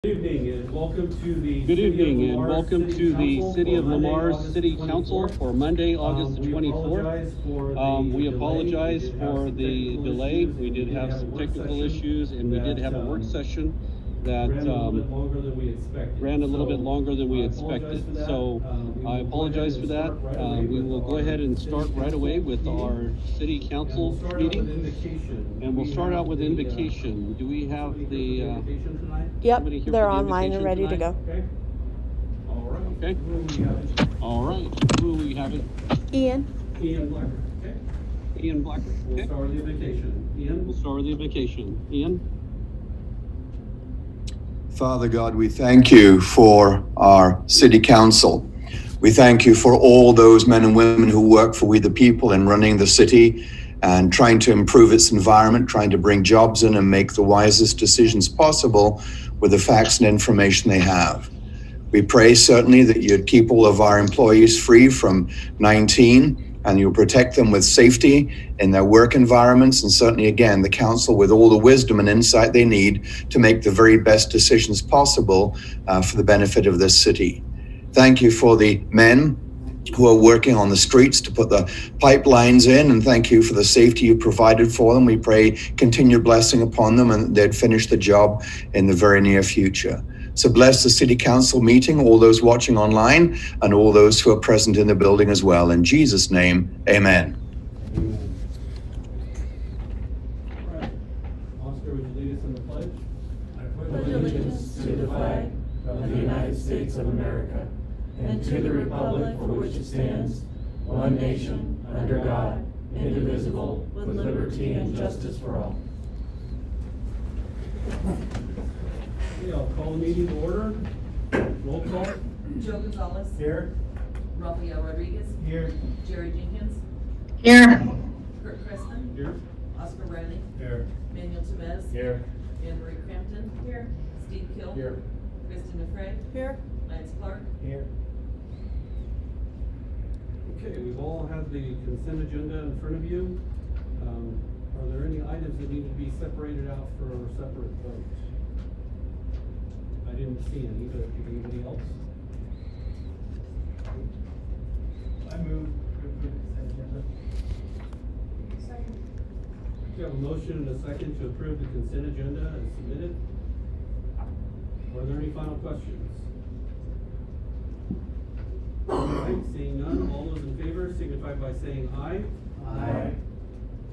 Good evening and welcome to the City of Lamar City Council for Monday, August the 24th. We apologize for the delay. We did have some technical issues and we did have a work session that ran a little bit longer than we expected. So I apologize for that. We will go ahead and start right away with our City Council meeting. And we'll start out with invocation. Do we have the... Yep, they're online and ready to go. Okay. All right. Okay. All right. Who will we have it? Ian Blacker. Okay. Ian Blacker. Okay. We'll start with the invocation. Ian. We'll start with the invocation. Ian. Father God, we thank you for our city council. We thank you for all those men and women who work for We the People in running the city and trying to improve its environment, trying to bring jobs in and make the wisest decisions possible with the facts and information they have. We pray certainly that you'd keep all of our employees free from 19 and you'll protect them with safety in their work environments, and certainly again the council with all the wisdom and insight they need to make the very best decisions possible for the benefit of this city. Thank you for the men who are working on the streets to put the pipelines in, and thank you for the safety you provided for them. We pray continued blessing upon them and they'd finish the job in the very near future. So bless the City Council meeting, all those watching online, and all those who are present in the building as well. In Jesus' name, amen. All right. Oscar, would you lead us in the pledge? I pledge allegiance to the flag of the United States of America and to the republic for which it stands, one nation, under God, indivisible, with liberty and justice for all. Okay, I'll call the meeting to order. Roll call. Joe Gonzalez. Here. Rafael Rodriguez. Here. Jerry Jenkins. Here. Kurt Cressman. Here. Oscar Riley. Here. Manuel Temez. Here. Anne Marie Crampton. Here. Steve Kill. Here. Kristen McFray. Here. Lance Clark. Here. Okay, we've all had the consent agenda in front of you. Are there any items that need to be separated out for a separate vote? I didn't see any, but anybody else? I move to approve the consent agenda. Second. We have a motion and a second to approve the consent agenda as submitted. Are there any final questions? All right, seeing none, all those in favor signify by saying aye. Aye.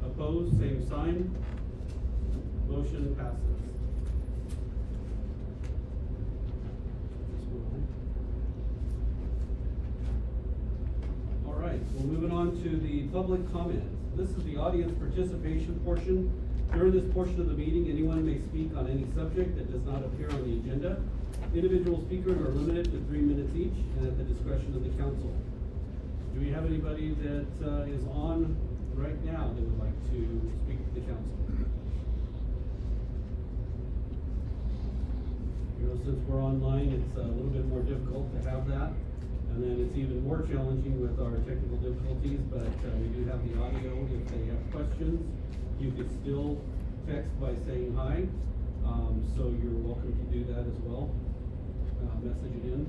Opposed, same sign. Motion passes. All right, well, moving on to the public comment. This is the audience participation portion. During this portion of the meeting, anyone may speak on any subject that does not appear on the agenda. Individual speakers are limited to 3 minutes each and at the discretion of the council. Do we have anybody that is on right now that would like to speak to the council? You know, since we're online, it's a little bit more difficult to have that. And then it's even more challenging with our technical difficulties, but we do have the audio. If they have questions, you could still text by saying hi. So you're welcome to do that as well. Message it in.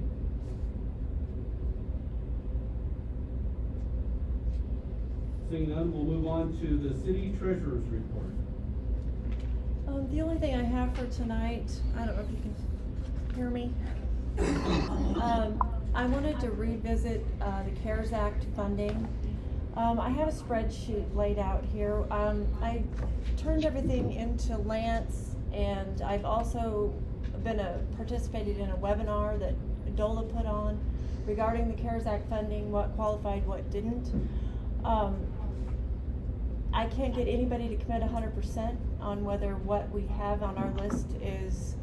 Seeing none, we'll move on to the city treasurer's report. The only thing I have for tonight, I don't know if you can hear me. I wanted to revisit the CARES Act funding. I have a spreadsheet laid out here. I turned everything into Lance, and I've also participated in a webinar that DOLA put on regarding the CARES Act funding, what qualified, what didn't. I can't get anybody to commit 100% on whether what we have on our list is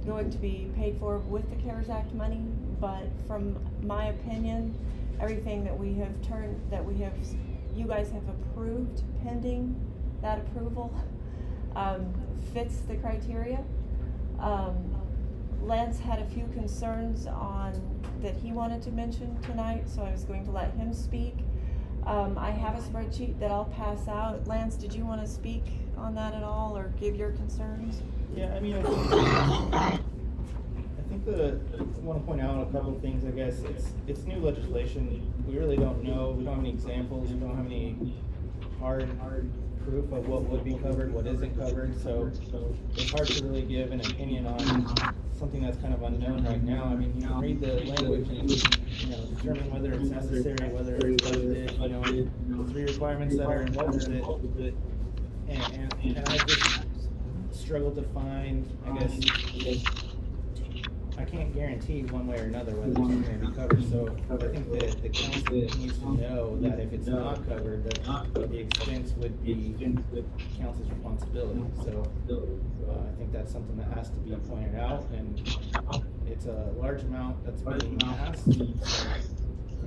going to be paid for with the CARES Act money, but from my opinion, everything that you guys have approved pending that approval fits the criteria. Lance had a few concerns that he wanted to mention tonight, so I was going to let him speak. I have a spreadsheet that I'll pass out. Lance, did you want to speak on that at all or give your concerns? Yeah, I mean, I think I want to point out a couple of things. I guess it's new legislation. We really don't know. We don't have any examples. We don't have any hard proof of what would be covered, what isn't covered. So it's hard to really give an opinion on something that's kind of unknown right now. I mean, you can read the language and determine whether it's necessary, whether it's budgeted. The 3 requirements that are involved with it. And I just struggle to find, I guess, I can't guarantee one way or another whether it's going to be covered. So I think that the council needs to know that if it's not covered, that the expense would be council's responsibility. So I think that's something that has to be pointed out, and it's a large amount that's being asked.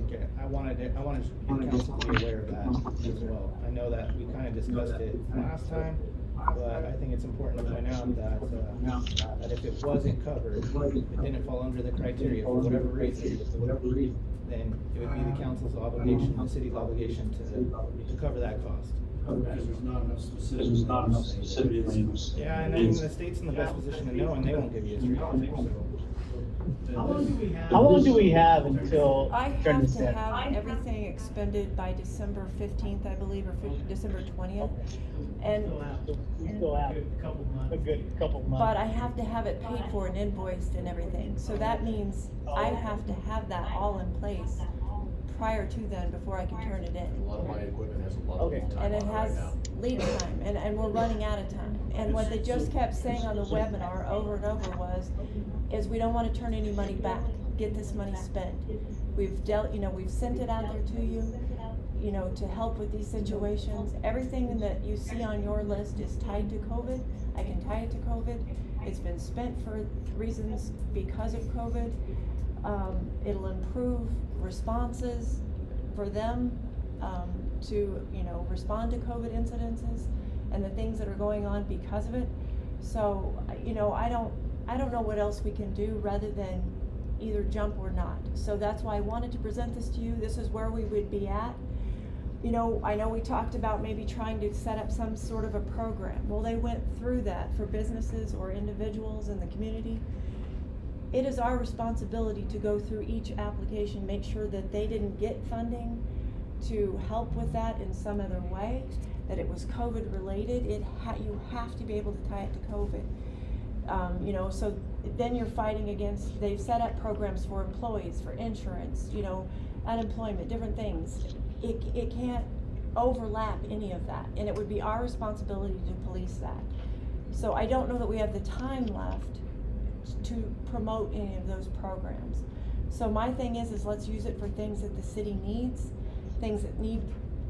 Okay, I wanted the council to be aware of that as well. I know that we kind of discussed it last time, but I think it's important to point out that if it wasn't covered, it didn't fall under the criteria for whatever reason, then it would be the council's obligation, the city's obligation to cover that cost. Because there's not enough specifics. Yeah, and I mean, the state's in the best position to know, and they won't give you a straight answer, so. How long do we have until? I have to have everything expended by December 15th, I believe, or December 20th. And, Still have a good couple months. but I have to have it paid for and invoiced and everything. So that means I have to have that all in place prior to then before I can turn it in. A lot of my equipment has a lot of lead time And it on it right has now. lead time, and we're running out of time. And what they just kept saying on the webinar over and over is we don't want to turn any money back, get this money spent. We've we've sent it out there to you, to help with these situations. Everything that you see on your list is tied to COVID. I can tie it to COVID. It's been spent for reasons because of COVID. It'll improve responses for them to respond to COVID incidences and the things that are going on because of it. So I don't know what else we can do rather than either jump or not. So that's why I wanted to present this to you. This is where we would be at. I know we talked about maybe trying to set up some sort of a program. Well, they went through that for businesses or individuals in the community. It is our responsibility to go through each application, make sure that they didn't get funding to help with that in some other way, that it was COVID related. You have to be able to tie it to COVID. So then you're fighting against, they've set up programs for employees, for insurance, unemployment, different things. It can't overlap any of that, and it would be our responsibility to police that. So I don't know that we have the time left to promote any of those programs. So my thing is let's use it for things that the city needs, things that need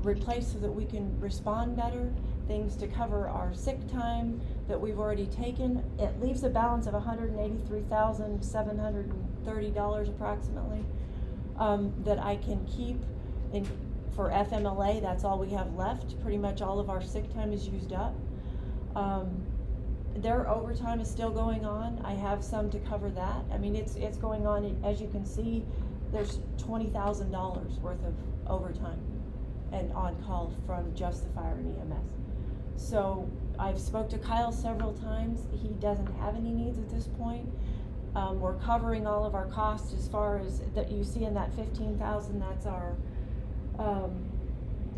replaced so that we can respond better, things to cover our sick time that we've already taken. It leaves a balance of $183,730 approximately that I can keep for FMLA. That's all we have left. Pretty much all of our sick time is used up. Their overtime is still going on. I have some to cover that. I mean, it's going on. As you can see, there's $20,000 worth of overtime and on call from just the fire and EMS. So I've spoke to Kyle several times. He doesn't have any needs at this point. We're covering all of our costs as far as that you see in that $15,000. That's our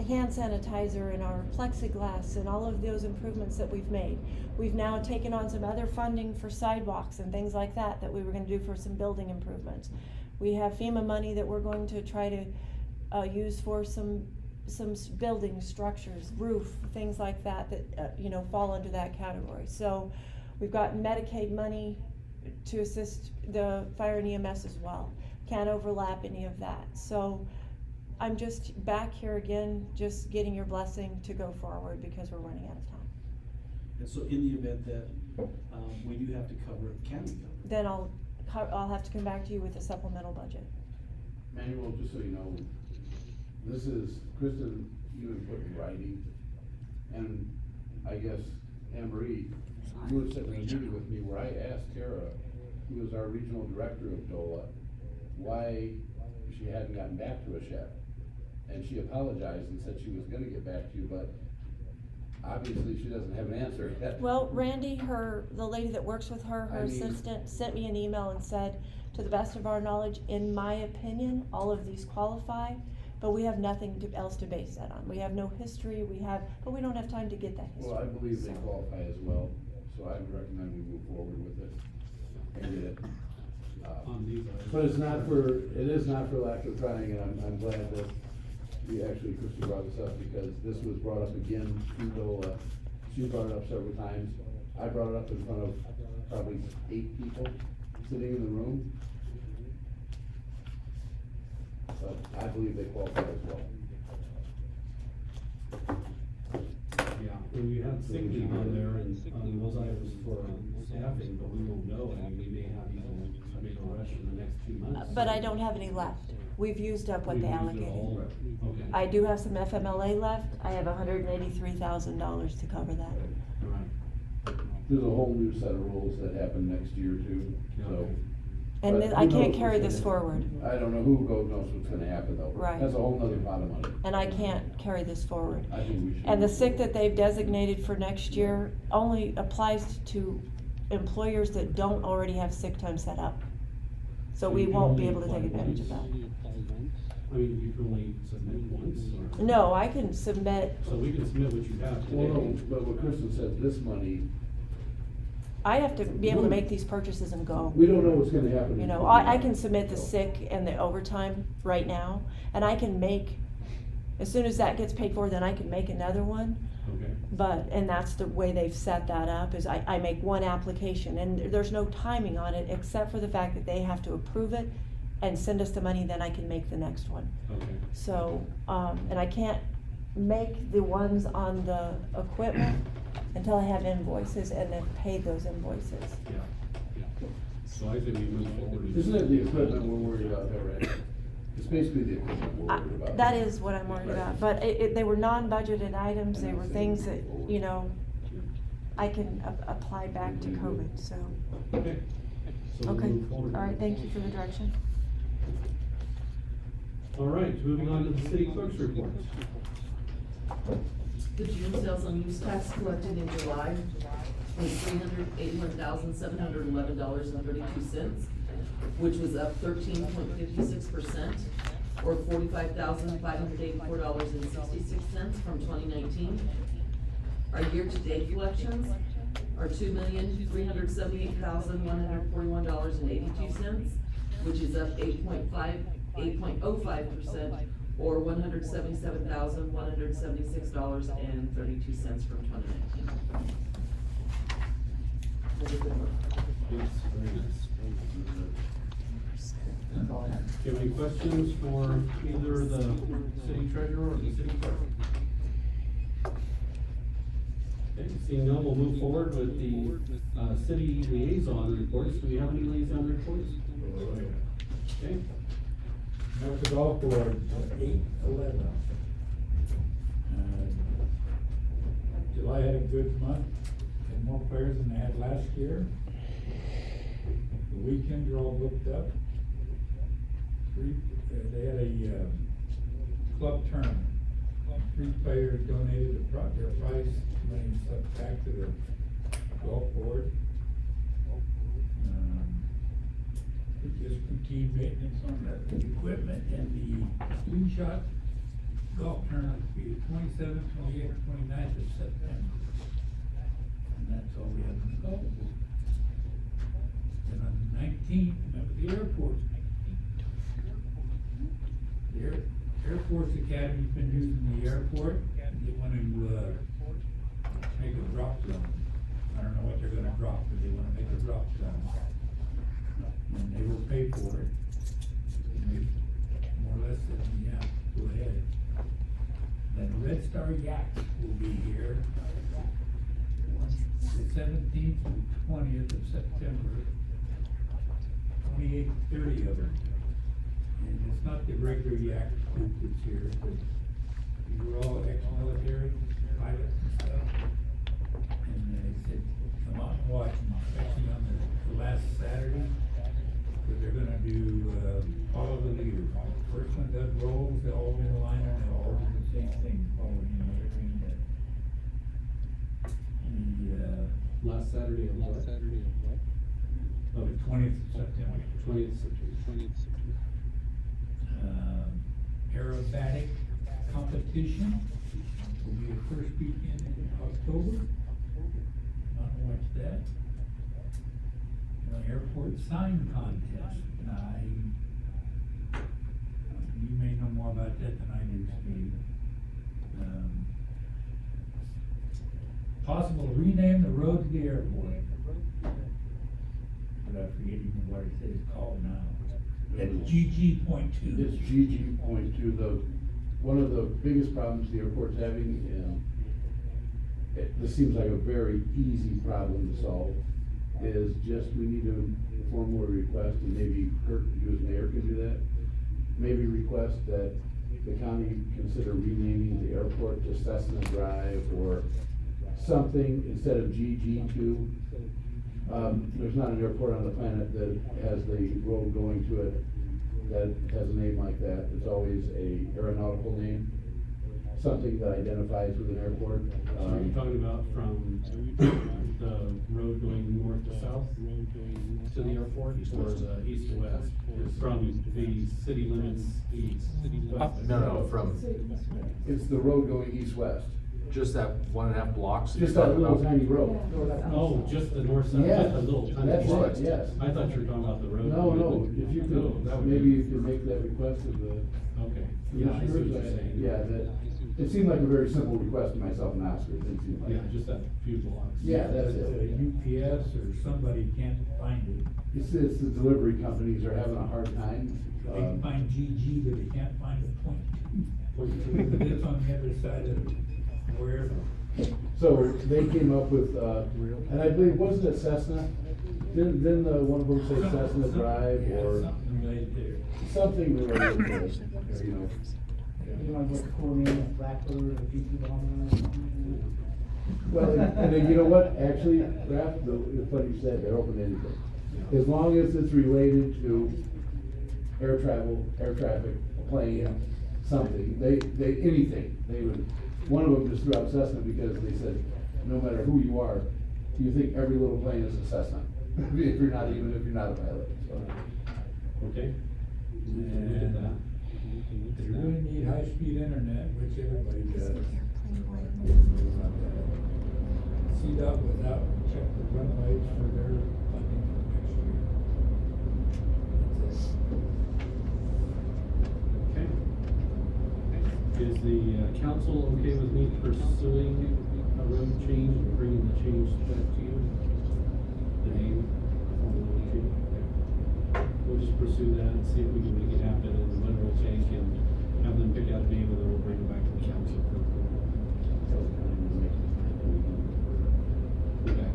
hand sanitizer and our plexiglass and all of those improvements that we've made. We've now taken on some other funding for sidewalks and things like that we were going to do for some building improvements. We have FEMA money that we're going to try to use for some building structures, roof, things like that fall under that category. So we've got Medicaid money to assist the fire and EMS as well. Can't overlap any of that. So I'm just back here again, just getting your blessing to go forward because we're running out of time. And so in the event that we do have to cover it, can we cover it? Then I'll have to come back to you with a supplemental budget. Manuel, just so you know, this is, Kristen, you had put in writing, and I guess Anne Marie, you were sitting in a meeting with me where I asked Tara, who was our regional director of DOLA, why she hadn't gotten back to us yet. And she apologized and said she was gonna get back to you, but obviously she doesn't have an answer yet. Well, Randy, the lady that works with her, her I mean- assistant, sent me an email and said, to the best of our knowledge, in my opinion, all of these qualify, but we have nothing else to base that on. We have no history, but we don't have time to get that history. Well, I believe they So- qualify as well, so I would recommend we move forward with it and get it. On these items. But it is not for lack of trying, and I'm glad that Christie brought this up, because this was brought up again, she brought it up several times. I brought it up in front of probably 8 people sitting in the room. But I believe they qualify as well. Yeah, and we had sick leave on there and, those items for staffing, but we won't know, I mean, we may have even make a rush in the next 2 months. But I don't have any left. We've used up what We've they used it allocated. all? Okay. I do have some FMLA left. I have $183,000 to cover that. Right. There's a whole new set of rules that happen next year too, so. Okay. And But I who can't knows carry what's this gonna- forward. I don't know who knows what's gonna happen though. Right. That's a whole nother pot of money. And I can't carry this forward. I think we should. And the sick that they've designated for next year only applies to employers that don't already have sick time set up. So we you can won't be only able to take apply advantage of once. that. I mean, you can only submit once, or? No, I can submit, So we can submit what you have Well, no, today. but what Kristen said, this money, I have to be able to make these purchases and go. we don't know what's gonna happen. You know, I can submit the sick and the overtime right now, and I can make, as soon as that gets paid for, then I can make another one. Okay. But, and that's the way they've set that up, is I make one application, and there's no timing on it, except for the fact that they have to approve it and send us the money, then I can make the next one. Okay. So, and I can't make the ones on the equipment until I have invoices and then pay those invoices. Yeah, yeah. So I think we move forward. Isn't it the equipment we're worried about, though, right? It's basically the equipment we're worried about. That is what I'm worried about, but they were non-budgeted items, they were things that, you know, I can apply back to COVID, so. Okay. So we'll Okay, move forward. all right, thank you for the direction. All right, moving on to the city clerk's report. The June sales and use tax collected in July was $381,711.32, which was up 13.56%, or $45,584.66 from 2019. Our year-to-date collections are $2,378,141.82, which is up 8.05%, or $177,176.32 from 2019. Yes, very nice. Do you have any questions for either the city treasurer or the city clerk? Okay, seeing none, we'll move forward with the, city liaison reports. Do we have any liaison reports? Okay, At the golf board, 8/11. July had a good month, had more players than they had last year. The weekends are all booked up. They had a club tournament. 3 players donated their prize money and stuff back to the golf board. Just routine maintenance on the equipment, and the swing shot golf tournament will be the 27th, 28th, 29th of September. And that's all we have in the golf board. And on the 19th, remember the airport. The Air Force Academy's been using the airport, and they want to, make a drop zone. I don't know what they're gonna drop, but they wanna make a drop zone. And they will pay for it. And we more or less said, yeah, go ahead. Then Red Star Yaks will be here the 17th and 20th of September, 28, 30 of them. And it's not the regular yak group that's here, but these were all ex-military, pilots and stuff. And they said, come out and watch them, especially on the last Saturday. But they're gonna do, follow the leader. First one does rolls, they all in line, and they all do the same thing, following, you know what I mean? Last Saturday of what? of the 20th of September. 20th September. Aerobatic competition will be the first weekend in October. Not watch that. Airport sign contest. You may know more about that than I do, Steve. Possible to rename the road to the airport. But I forget even what it's called now. At GG.2. It's GG.2. One of the biggest problems the airport's having, this seems like a very easy problem to solve, is just we need to formally request, and maybe Kirk, you as mayor can do that, maybe request that the county consider renaming the airport to Cessna Drive or something instead of GG2. There's not an airport on the planet that has the road going to it that has a name like that. It's always a aeronautical name, something that identifies with an airport. So are you talking about from the road going north to south to the airport, or the east to west? From the city limits east? No, from It's the road going east-west. just that 1.5 blocks. that Just you're that talking little about. tiny road. Oh, just the north side, Yeah, just a little tiny. that's part. right, yes. I thought you were talking about the road. No, if you No, that could, would maybe be- you could make that request of the Okay. Yeah, I see what commissioners. you're saying. Yeah, that, it seemed like a very simple request to myself and Oscar, it didn't seem like. Yeah, just that few blocks. Yeah, that's The it. UPS or somebody can't find it. It's the delivery companies are having a hard time. They can find GG, but they can't find a point. It's on the other side of wherever. So they came up with, and I believe, wasn't it Cessna? Didn't one of them say Cessna Drive or Something related there. something related to this, you know? You want to put the cool name of Blackbird or people on there? Well, and then you know what, actually, Raph, it's funny you said, they're open to anything. As long as it's related to air travel, air traffic, plane, something, anything, they would, one of them just threw out Cessna because they said, no matter who you are, you think every little plane is a Cessna, if you're not a pilot, so. Okay. And Look at that. you really need high-speed internet, which everybody does. CDOT was out and checked the runways for their funding for next year. That's it. Okay. Is the council okay with me pursuing a road change and bringing the change back to you? The name of the road change? Okay. We'll just pursue that and see if we can make it happen, and when we'll change and have them pick out a name, and then we'll bring it back to the council for approval. Okay.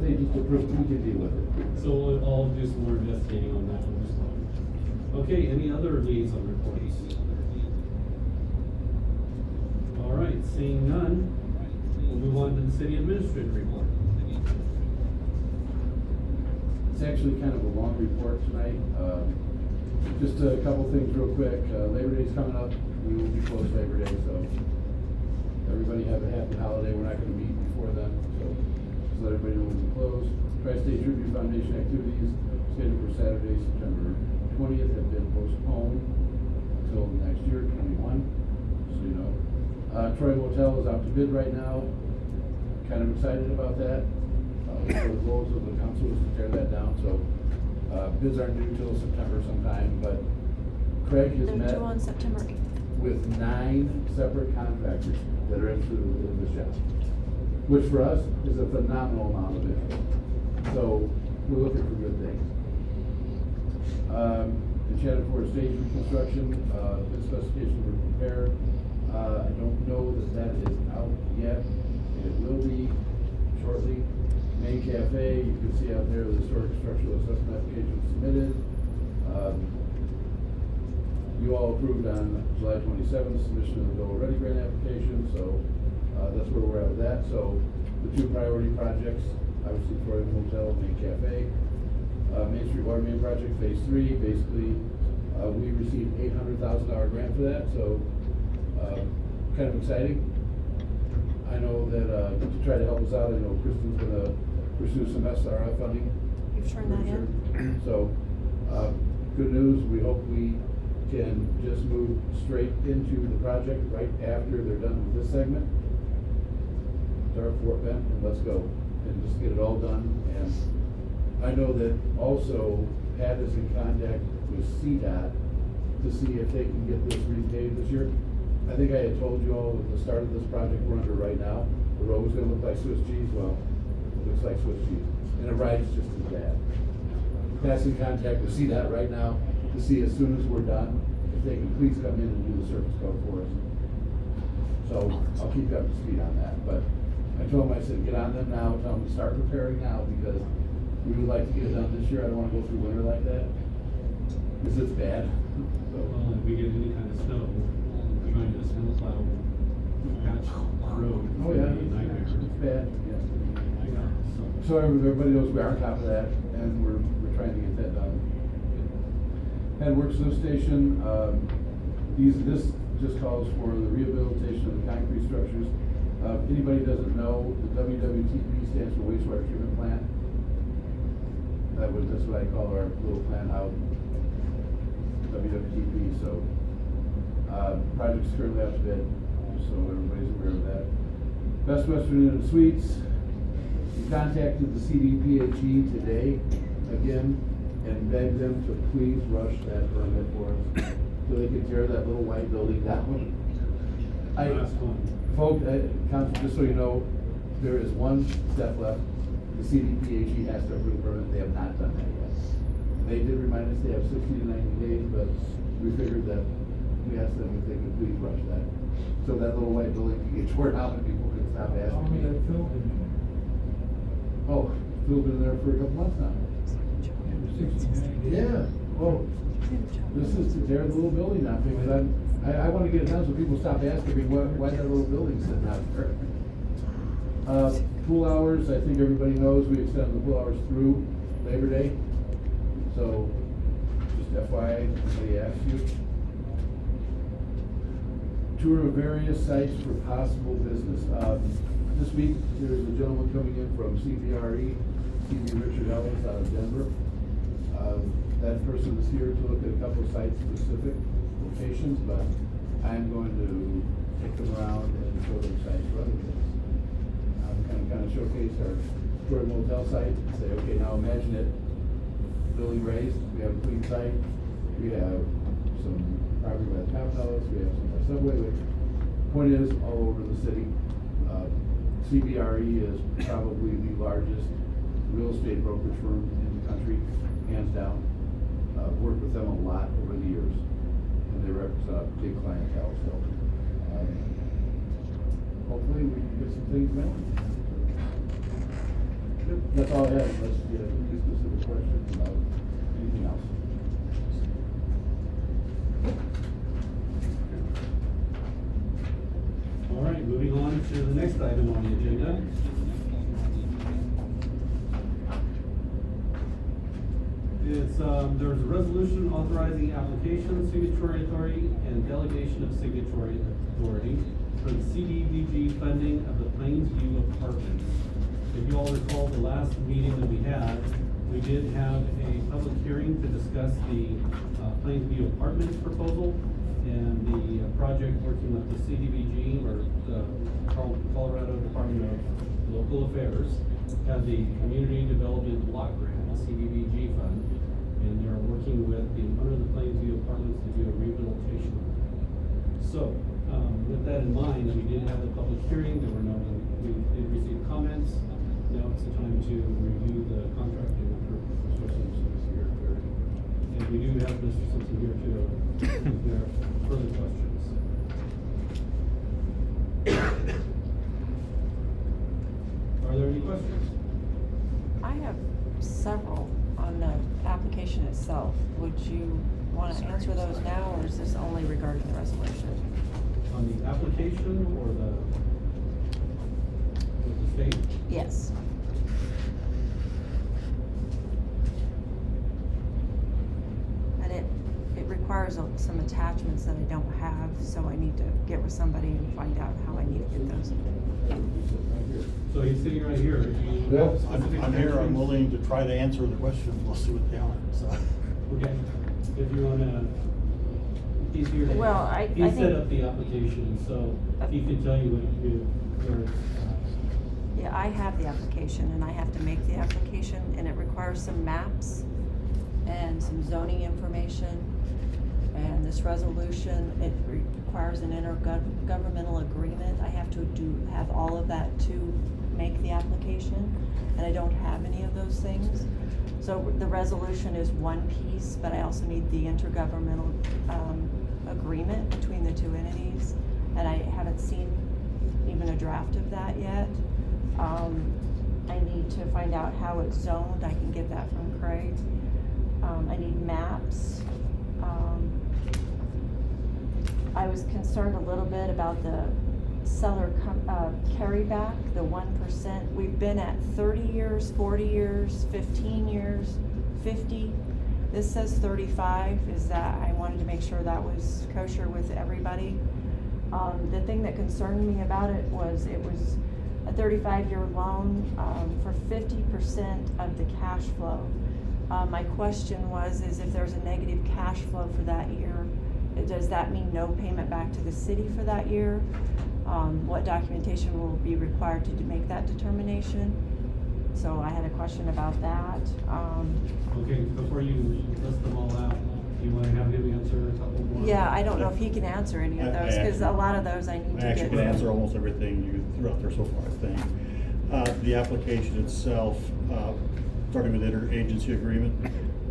They just approved, we can deal with it. So I'll do some more investigating on that one as well. Okay, any other liaison reports? All right, seeing none, we'll move on to the city administrator report. It's actually kind of a long report tonight. Just a couple things real quick. Labor Day's coming up. We will be closed Labor Day, so everybody have a happy holiday. We're not gonna meet before then, so just let everybody know when we're closed. Tri-State Tribute Foundation activities scheduled for Saturday, September 20th have been postponed until next year, 21, so you know. Troy Motel is out to bid right now. Kind of excited about that. The goals of the council is to tear that down, so, bids aren't due till September sometime, but Craig has They're met due on September 8th. with 9 separate contractors that are interested in this job, which for us is a phenomenal amount of interest. So, we're looking for good things. The Shannon Ford stage reconstruction, bid specification were prepared. I don't know that is out yet. It will be shortly. Main Cafe, you can see out there the historic structural assessment application submitted. You all approved on July 27th submission of the Bill Ready Grant application, so that's where we're at with that. So the 2 priority projects, obviously Troy Hotel, Main Cafe, Main Street Water Main Project Phase 3. Basically, we received $800,000 grant for that, so kind of exciting. I know that to try to help us out, I know Kristen's gonna pursue some SRF funding. You've turned that in? So, good news, we hope we can just move straight into the project right after they're done with this segment. Start Fort Bend and let's go, and just get it all done. And I know that also Pat is in contact with CDOT to see if they can get this repaved this year. I think I had told you all at the start of this project we're under right now, the road was gonna look like Swiss cheese. Well, it looks like Swiss cheese, and it rides just as bad. Pat's in contact with CDOT right now to see as soon as we're done, if they can please come in and do the surface coat for us. So I'll keep you up to speed on that, but I told them, I said, get on them now, tell them to start preparing now, because we would like to get it done this year. I don't wanna go through winter like that, because it's bad. So, Well, if we get any kind of snow, trying to snowplow patch road. oh yeah, it's gonna be a nightmare. it's bad, yeah. Yeah, So everybody knows we are on top of that, and we're trying to get that done. Head Works Lift Station, this just calls for the rehabilitation of the concrete structures. Anybody doesn't know, the WWTP stands for wastewater treatment plant. That's what I call our little plant out, WWTP, so, project's currently out to bid, just so everybody's aware of that. Best Western Inn and Suites, we contacted the CDPHE today, again, and begged them to please rush that permit for us, so they can tear that little white building down. Last one. Folks, council, just so you know, there is one step left. The CDPHE has to approve the permit. They have not done that yet. They did remind us they have 60 to 90 days, but we figured that we asked them if they could please rush that. So that little white building can get torn out and people can stop How asking many me. that filled in there? Oh, Phil's been there for a couple months now. 60, 90 days. Yeah, well, this is to tear the little building down, because I wanna get it done so people stop asking me why that little building's sitting out there. Pool hours, I think everybody knows, we extended the pool hours through Labor Day. So, just FYI, if somebody asks you. Tour of various sites for possible business. This week, there's a gentleman coming in from CBRE, C.B. Richard Ellis out of Denver. That person is here to look at a couple of site-specific locations, but I'm going to take them around and show them sites for other things. Kind of showcase our Jordan Motel site, and say, okay, now imagine it, building raised, we have a clean site, we have some property by the townhouse, we have some by subway, point is, all over the city. CBRE is probably the largest real estate brokerage firm in the country, hands down. Worked with them a lot over the years, and they represent a big clientele, so, hopefully we can get some things going. That's all I have, unless you have any specific questions about anything else. All right, moving on to the next item on the agenda. It's, there's a resolution authorizing application, signatory authority, and delegation of signatory authority for the CDBG funding of the Plainsview Apartments. If you all recall the last meeting that we had, we did have a public hearing to discuss the Plainsview Apartments proposal and the project working with the CDBG, or the Colorado Department of Local Affairs, had the Community Development Block Grant, the CDBG fund, and they're working with the owner of the Plainsview Apartments to do a rehabilitation. So, with that in mind, we did have the public hearing, there were no, we did receive comments. Now it's the time to review the contract and approve. Mr. Simpson's here. And we do have Mr. Simpson here too, if there are further questions. Are there any questions? I have several on the application itself. Would you want to answer those now, or is this only regarding the resolution? On the application or the state? Yes. And it requires some attachments that I don't have, so I need to get with somebody and find out how I need to get those. So he's sitting right here. If you- Well, specific I'm here, I'm questions- willing to try to answer the questions, we'll see what they are, so. Okay, if you wanna, he's here. to- Well, I He think- set up the application, so he can tell you what to do. Yeah, I have the application and I have to make the application and it requires some maps and some zoning information. And this resolution, it requires an intergovernmental agreement. I have to have all of that to make the application, and I don't have any of those things. So the resolution is one piece, but I also need the intergovernmental, agreement between the two entities. And I haven't seen even a draft of that yet. I need to find out how it's zoned. I can get that from Craig. I need maps. I was concerned a little bit about the seller carryback, the 1%. We've been at 30 years, 40 years, 15 years, 50. This says 35. Is that, I wanted to make sure that was kosher with everybody. The thing that concerned me about it was a 35-year loan for 50% of the cash flow. My question is if there's a negative cash flow for that year, does that mean no payment back to the city for that year? What documentation will be required to make that determination? So I had a question about that. Okay, before you list them all out, you wanna have him answer a couple more? Yeah, I don't know if he can answer any of those, because a lot of those I need to I actually get. can answer almost everything you threw out there so far, I think. The application itself, starting with interagency agreement,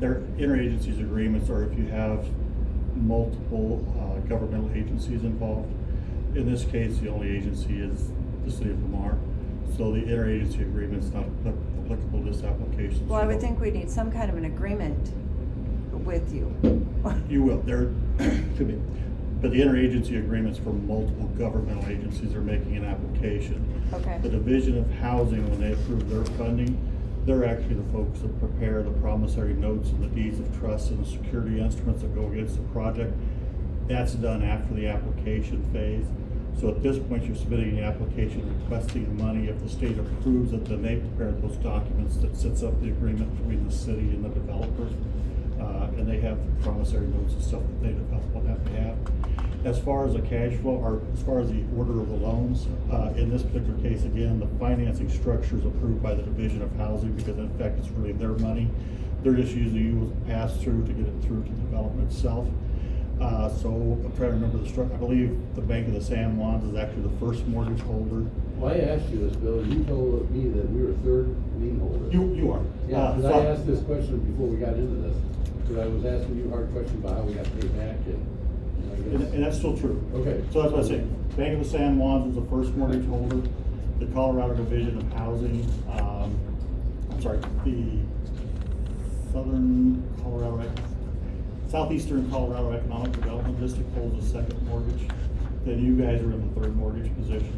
their interagencies agreements are if you have multiple governmental agencies involved. In this case, the only agency is the city of Lamar, so the interagency agreement is not applicable to this application. Well, I would think we need some kind of an agreement with you. You will, there, could be, but the interagency agreements for multiple governmental agencies are making an application. Okay. The Division of Housing, when they approve their funding, they're actually the folks that prepare the promissory notes and the deeds of trust and the security instruments that go against the project. That's done after the application phase. So at this point, you're submitting the application requesting the money. If the state approves it, then they prepare those documents that sets up the agreement between the city and the developer. And they have the promissory notes and stuff that they develop will have to have. As far as the cash flow, or as far as the order of the loans, in this particular case, again, the financing structure is approved by the Division of Housing because in fact, it's really their money. They're just using you as a pass-through to get it through to the development itself. So I'm trying to remember the structure. I believe the Bank of the San Juans is actually the first mortgage holder. Well, I asked you this, Bill, and you told me that we were third lien holder. You are. Yeah, because I asked this question before we got into this, because I was asking you a hard question about how we got paid back And that's still true. Okay. So that's what I say. Bank of the San Juans is the first mortgage holder. The Colorado Division of Housing, the Southeastern Colorado Economic Development District holds a second mortgage. Then you guys are in the third mortgage position.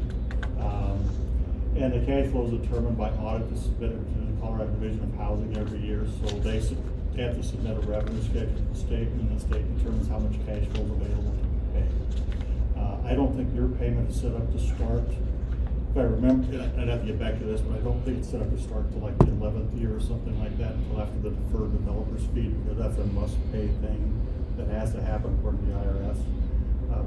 And the cash flow is determined by audit that's submitted to the Colorado Division of Housing every year. So they have to submit a revenue schedule to the state, and the state determines how much cash flow is available to pay. I don't think your payment is set up to start, if I remember, I'd have to get back to this, but I don't think it's set up to start till like the 11th year or something like that, until after the deferred developer's fee, because that's a must-pay thing that has to happen according to the IRS.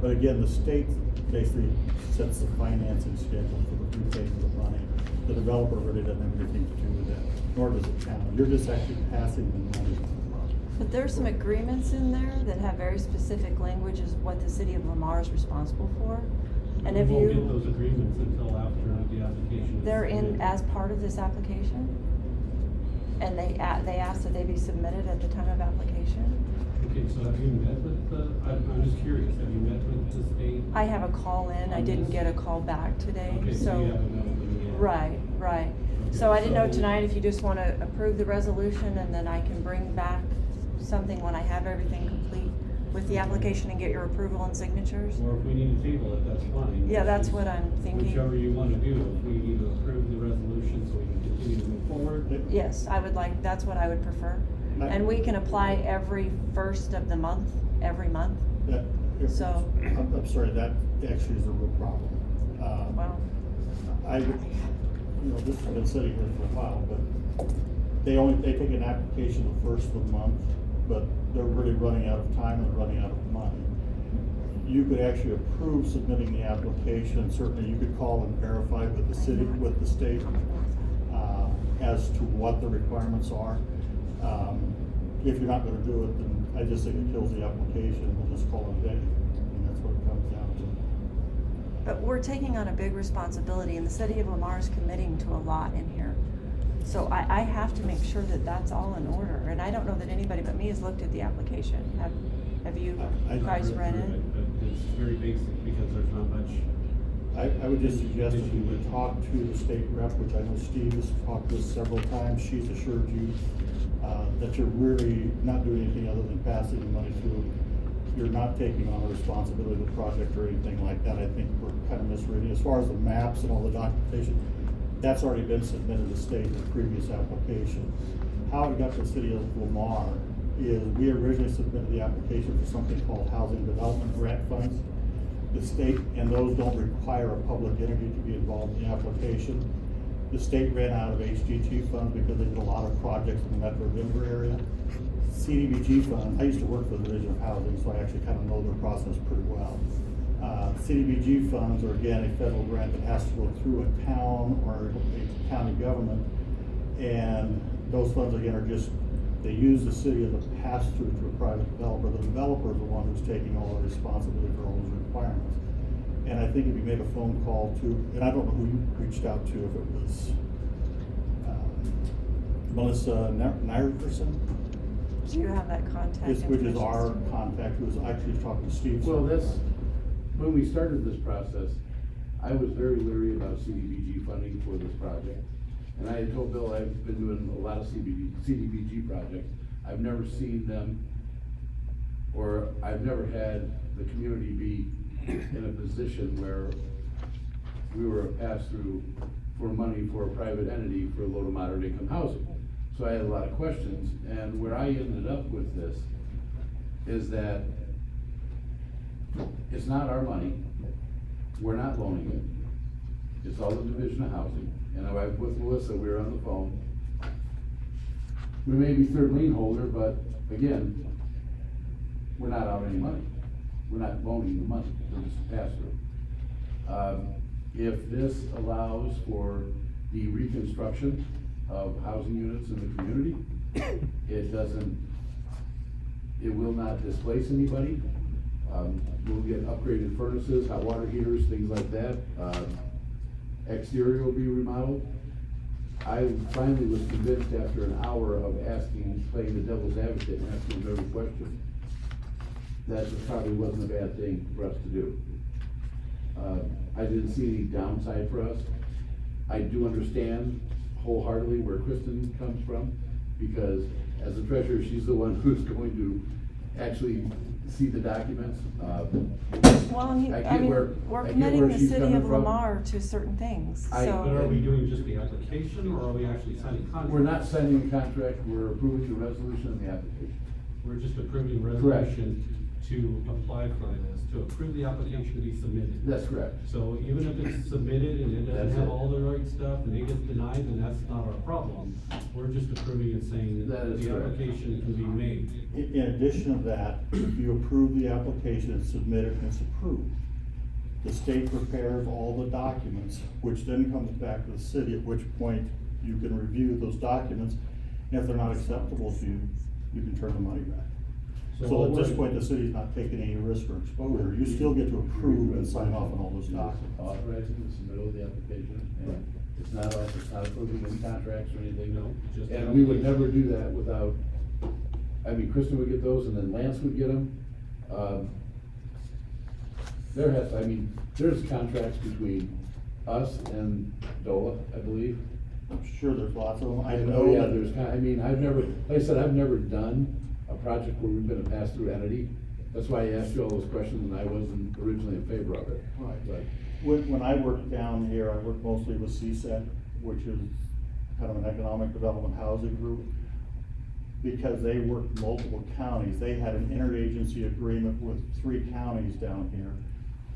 But again, the state basically sets the financing schedule for the prepay of the money. The developer really doesn't have anything to do with that, nor does the town. You're just actually passing the money to the project. But there's some agreements in there that have very specific language as what the city of Lamar is responsible for. And if We won't get you, those agreements until after the application is they're in submitted. as part of this application? And they asked that they be submitted at the time of application? Okay, so have you met with I'm just curious, have you met with the state? I have a call in, I didn't get a call back today, Okay, so you haven't met with them yet? Right. Okay, So I didn't know so- tonight if you just wanna approve the resolution and then I can bring back something when I have everything complete with the application and get your approval and signatures? Or if we need to table it, that's fine. Yeah, that's what I'm thinking. Whichever you wanna do, if we need to approve the resolution so we can continue to move forward. Yes, I would like, that's what I would prefer. And we can apply every first of the month, every month. So. I'm sorry, that actually is a real problem. Wow. This has been sitting here for a while, but they take an application the first of the month, but they're really running out of time and they're running out of money. You could actually approve submitting the application. Certainly you could call and verify with the city, with the state, as to what the requirements are. If you're not gonna do it, then I just think it kills the application. We'll just call it a day. And that's what it comes down to. But we're taking on a big responsibility, and the city of Lamar is committing to a lot in here. So I have to make sure that that's all in order, and I don't know that anybody but me has looked at the application. Have you guys read it? But it's very basic because there's not much. I would just suggest that you would talk to the state rep, which I know Steve has talked to us several times. She's assured you that you're really not doing anything other than passing the money through. You're not taking on the responsibility of the project or anything like that. I think we're kind of misreading. As far as the maps and all the documentation, that's already been submitted to the state in the previous application. How it got to the city of Lamar is we originally submitted the application for something called Housing Development Grant Funds. The state, and those don't require a public entity to be involved in the application. The state ran out of HGG funds because they did a lot of projects in the Metro Denver area. CDBG funds, I used to work for the Division of Housing, so I actually kind of know their process pretty well. CDBG funds are again a federal grant that has to go through a town or a county government, and those funds again are just, they use the city as a pass-through to a private developer. The developer is the one who's taking all the responsibility for all those requirements. And I think if you made a phone call to, and I don't know who you reached out to, if it was Melissa Nyerson? Do you have that contact Which is information? our contact, who was actually talking to Steve. Well, when we started this process, I was very leery about CDBG funding for this project. And I had told Bill I've been doing a lot of CDBG projects. I've never seen them, or I've never had the community be in a position where we were a pass-through for money for a private entity for low to moderate income housing. So I had a lot of questions, and where I ended up with this is that it's not our money, we're not loaning it, it's all the Division of Housing. And I, with Melissa, we were on the phone. We may be third lien holder, but again, we're not out any money. We're not loaning the money, we're just a pass-through. If this allows for the reconstruction of housing units in the community, it will not displace anybody. We'll get upgraded furnaces, hot water heaters, things like that. Exterior will be remodeled. I finally was convinced after an hour of playing the devil's advocate and asking every question, that it probably wasn't a bad thing for us to do. I didn't see any downside for us. I do understand wholeheartedly where Kristen comes from, because as the treasurer, she's the one who's going to actually see the documents. Well, we're committing the city of Lamar to certain things, But are so. we doing just the application, or are we actually signing contracts? We're not signing a contract, we're approving the resolution and the application. We're just approving resolution to apply for this, to approve the application to be submitted. That's correct. So even if it's submitted and it doesn't That's have it. all the right stuff and it gets denied, then that's not our problem. We're just approving and saying That that is the correct. application can be made. In addition to that, if you approve the application and submit it and it's approved, the state prepares all the documents, which then comes back to the city, at which point you can review those documents. And if they're not acceptable to you, you can turn the money back. So at this point, the city's not taking any risk or exposure. You still get to approve and sign off on all those documents. Authorizing the submittal of the application, and it's not approving any contracts or anything. No, just the And we would application. never do that without, I mean, Kristen would get those and then Lance would get them. There's contracts between us and DOLA, I believe. I'm sure there's lots of them. I And, know oh yeah, that I've never done a project where we've been a pass-through entity. That's why I asked you all those questions, and I wasn't originally in favor of it. Right. But When I worked down here, I worked mostly with CSET, which is kind of an economic development housing group. Because they worked multiple counties, they had an interagency agreement with 3 counties down here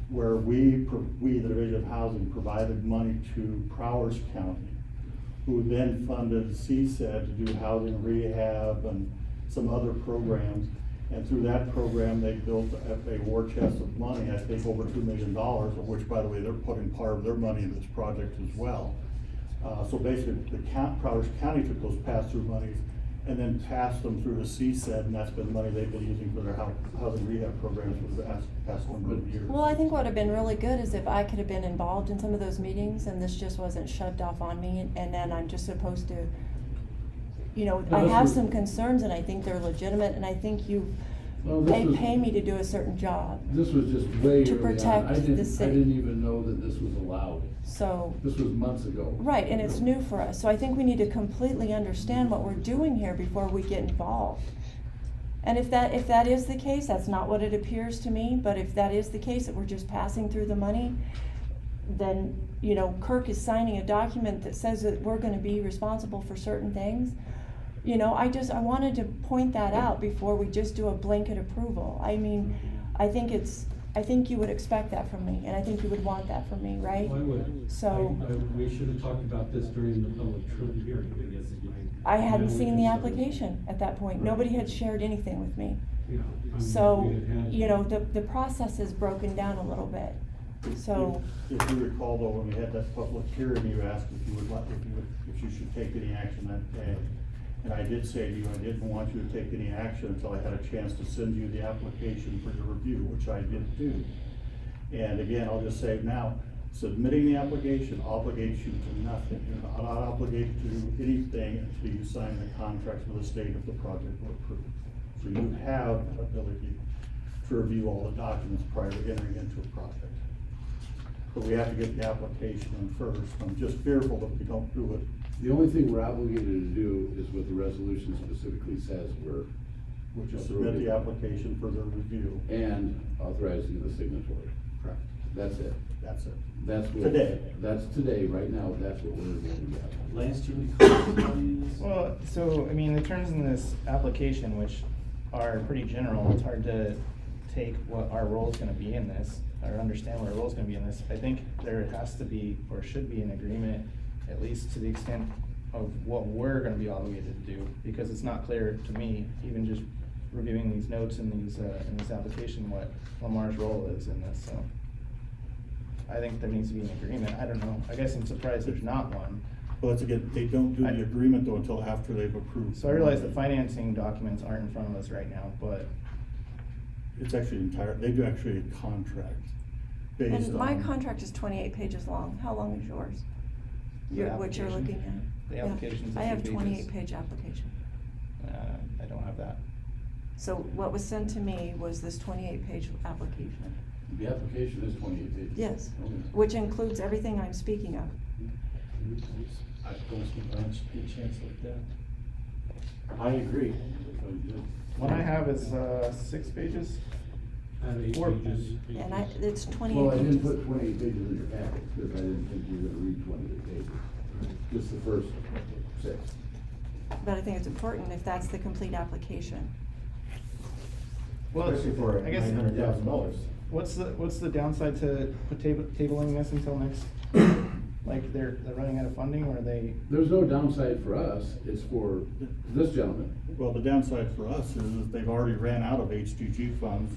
where we, the Division of Housing, provided money to Prowers County, who then funded CSED to do housing rehab and some other programs. And through that program, they built a war chest of money, I think over $2 million, of which, by the way, they're putting part of their money in this project as well. So basically, Prowers County took those pass-through monies and then passed them through the CSED, and that's been money they've been using for their housing rehab programs for the past number of years. Well, I think what would have been really good is if I could have been involved in some of those meetings and this just wasn't shoved off on me, and then I'm just supposed to, you know, I have some concerns and I think they're legitimate, and I think they pay me to do a certain job. This was just way To early on. protect the city. I didn't even know that this was allowed. So. This was months ago. Right, and it's new for us, so I think we need to completely understand what we're doing here before we get involved. And if that is the case, that's not what it appears to me, but if that is the case, that we're just passing through the money, then, you know, Kirk is signing a document that says that we're gonna be responsible for certain things. You know, I wanted to point that out before we just do a blanket approval. I mean, I think you would expect that from me, and I think you would want that from me, right? Well, I would. So. We should have talked about this during the public hearing, I guess. I hadn't Then we seen the can start. application at that point. Right. Nobody had shared anything with me. You know, I mean, So, we had- you know, the process is broken down a little bit, so. If you recall though, when we had that public hearing, you asked if you should take any action that day. And I did say to you, I didn't want you to take any action until I had a chance to send you the application for your review, which I did do. And again, I'll just say now, submitting the application obligates you to nothing. You're not obligated to do anything until you sign the contracts with the state if the project were approved. So you have that ability to review all the documents prior to entering into a project. But we have to get the application in first. I'm just fearful that we don't do it. The only thing we're obligated to do is what the resolution specifically says we're. Which is submit the application for their review. And authorizing the signatory. Correct. That's it. That's it. That's what. Today. That's today, right now, that's what we're going to get. Lance, do you have any comments? Well, so, I mean, the terms in this application, which are pretty general, it's hard to take what our role is gonna be in this, or understand what our role is gonna be in this. I think there has to be, or should be, an agreement, at least to the extent of what we're gonna be obligated to do, because it's not clear to me, even just reviewing these notes in this application, what Lamar's role is in this, so. I think there needs to be an agreement. I don't know. I guess I'm surprised there's not one. Well, that's again, they don't do the agreement though until after they've approved. So I realize the financing documents aren't in front of us right now, but It's actually they do actually a contract based And on. my contract is 28 pages long. How long is yours? The What you're application? looking at? The Yeah. application's a I have few 28-page application. I don't have that. So what was sent to me was this 28-page application. The application is 28 pages. Yes, Okay. which includes everything I'm speaking of. I don't see Blanche get a chance like that. I agree. What I have is 6 pages. I have 8 Four. pages. And it's 28 Well, I pages. didn't put 28 pages in your packet, because I didn't think you were gonna read 28 pages. Just the first 6. But I think it's important if that's the complete application. Well, Especially for I guess $900,000. What's the downside to tabling this until next? Like they're running out of funding, or they? There's no downside for us, it's for this gentleman. Well, the downside for us is that they've already ran out of HDG funds,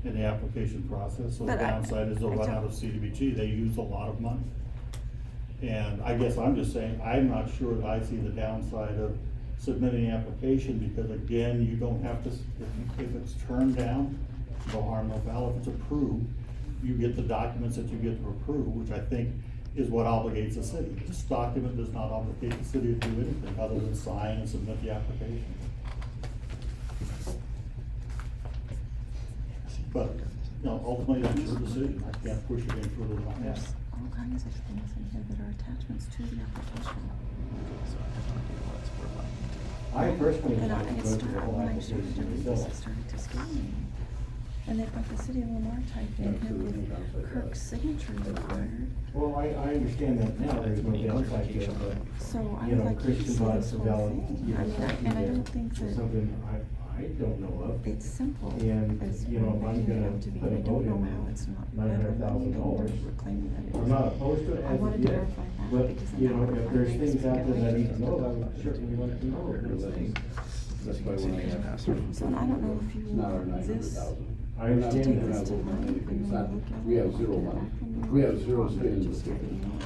in the application process. So the But I- downside is they'll I run don't- out of CDBG. They use a lot of money. And I guess I'm just saying, I'm not sure that I see the downside of submitting the application, because again, you don't have to, if it's turned down, no harm, no foul. If it's approved, you get the documents that you get to approve, which I think is what obligates the city. This document does not obligate the city to do anything other than sign and submit the application. But, you know, ultimately, that's your decision. I can't push it any further than I have. There's all kinds of things in here that are attachments to the application. I personally And like to it go through the started, whole when I application started doing this, it myself. started to scare me. And they've got the city of Lamar typed in here with Kirk's signature required. Well, I understand that now, there's no downside to it, but, So I you would know, like you to Christian see bought this a whole valid, thing. you know, I mean, and I don't think that. something, I don't know of. It's simple. And, It's you know, if I'm big gonna enough to be, put a I don't vote know in how it's not. $900,000. We're claiming that it I'm is. not opposed to it I as wanted of to yet, verify that but, because you then know, that if would there's make things us out there that I need to know, I forget would certainly like to know if there's things. That's why when I asked. So I don't know if you It's not our want this. 900,000. I understand Take that. this to mine and It's then not, look at we it, have zero get it money. back from you. We have zero spend in the Just city. have it emailed to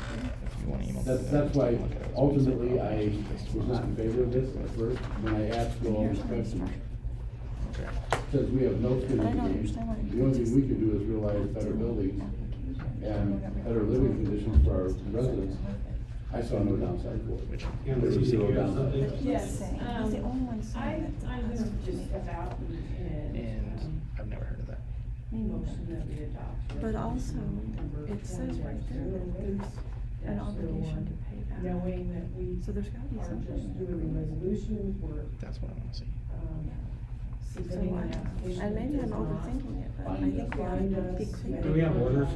you. That's why ultimately I was not in favor of this at first, when I asked for all Here's these my questions. instruction. Since we have no skin But I in the don't game, understand why the only thing we can do is realize better buildings and better living conditions for our residents. I saw no downside for it. And There was zero here's downside. something. But he's Yes, saying, he's the only one saying that. I'm gonna just step out and I've never heard of that. motion that we adopt. But also, Number it says right there that there's an 20-01, obligation to pay that. Knowing that we So there's gotta be are something. just doing a resolution, we're, That's what I wanna see. So submitting I, an application. and maybe I'm that does not overthinking it, but I bind think us. we ought Bind to us. be clear. Do we have orders? I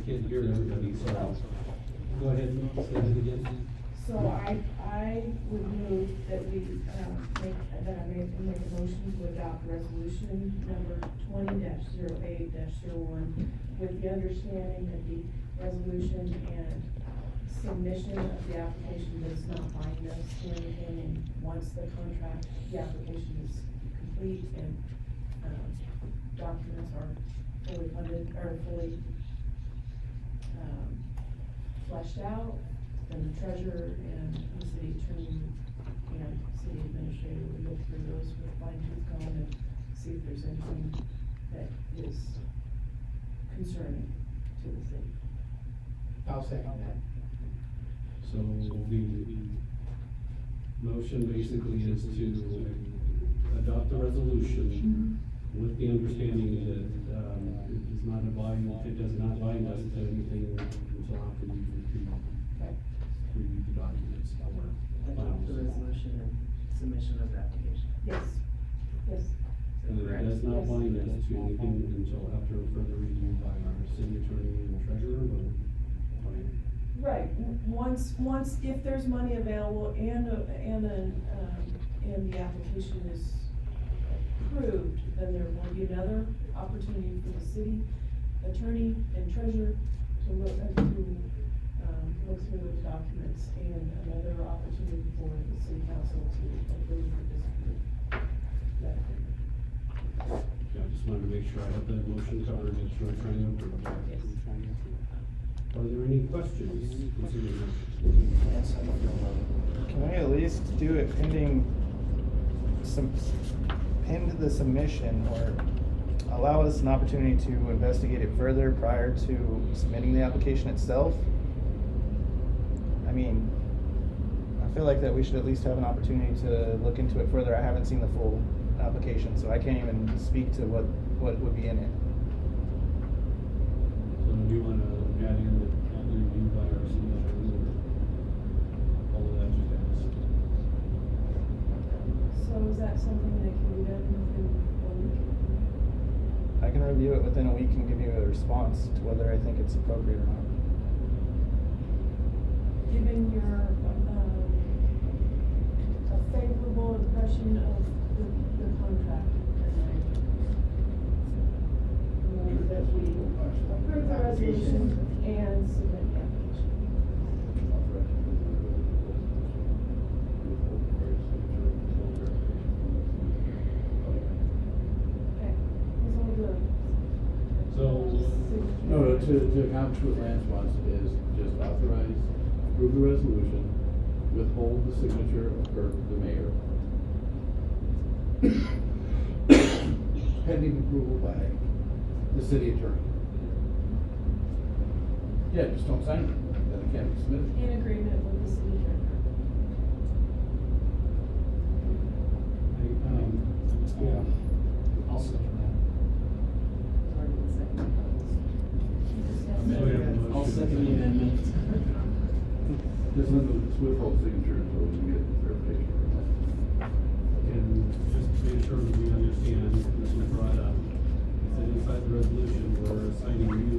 can't hear everybody, so go ahead and say it again. So I would move that we, make a motion to adopt resolution number 20-08-01 with the understanding that the resolution and submission of the application does not bind us to anything, and once the contract, the application is complete and, documents are fully funded, or fully, fleshed out, then the treasurer and the city attorney and city administrator would look through those with fine tooth comb and see if there's anything that is concerning to the city. I'll second that. So the motion basically is to adopt the resolution with the understanding that, it does not bind us to anything until after we review the documents. Adopt the resolution and submission of the application. Yes, yes. And it does not bind us to anything until after further review by our city attorney and treasurer, but. Right, once, if there's money available and the application is approved, then there will be another opportunity for the city attorney and treasurer to look through the documents, and another opportunity for the city council to approve or disapprove that agreement. Yeah, I just wanted to make sure I have that motion covered, make sure I'm trying to approve it. Yes. Are there any questions concerning this? Can we at least do it pending pinned the submission, or allow us an opportunity to investigate it further prior to submitting the application itself? I mean, I feel like that we should at least have an opportunity to look into it further. I haven't seen the full application, so I can't even speak to what would be in it. So do you wanna add in that all the review by our city attorney or all of that just adds? So is that something that can be done within 1 week? I can review it within a week and give you a response to whether I think it's appropriate or not. Given your, a favorable impression of the contract, and I move that we approve the resolution and submit the application. Okay, those are the. So, No, to accomplish what Lance wants is just authorize, approve the resolution, withhold the signature of Kirk, the mayor. Pending approval by the city attorney. Yeah, just don't sign it, then it can't be submitted. In agreement with the city attorney. yeah. I'll second that. Already been seconded. So we have a motion. I'll second the amendment. Just let the withhold signature until we get verification from that. And just to make sure that we understand, this was brought up, it said inside the resolution, we're assigning you